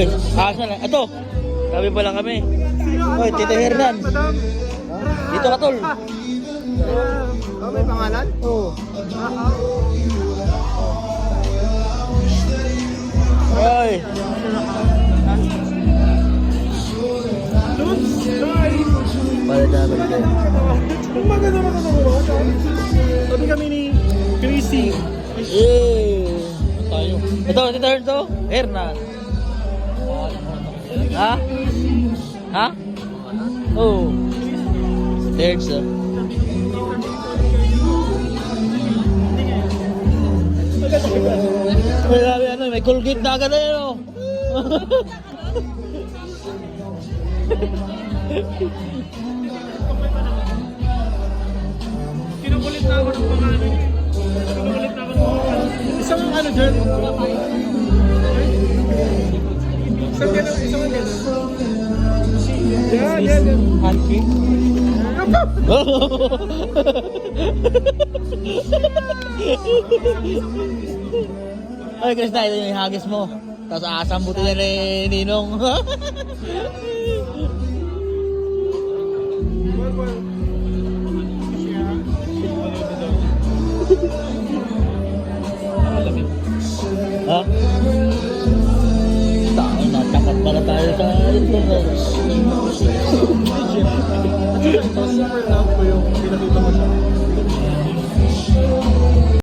Uy, asa na. Ito. Sabi pa lang kami. Uy, Tito Hernan. Dito ka, tol. May pangalan? Oo. Uy. Balik. Maganda mo. Sabi kami ni Chrissy. Tayo. Ito, Tito Hernan. Ha? Ha? Oh. Third, sir. May Colgate na agad na yun, oh. Kinukulit na ako ng pangalan niya. Isang ano dyan? Isang dyan. Yan. Hanky? Ay, Chris, na ito yung hagis mo. Tapos aasambutin na ni Ninong. Ha? Tayo na, takat pala tayo sa internet. Super love ko yung pinakita mo siya.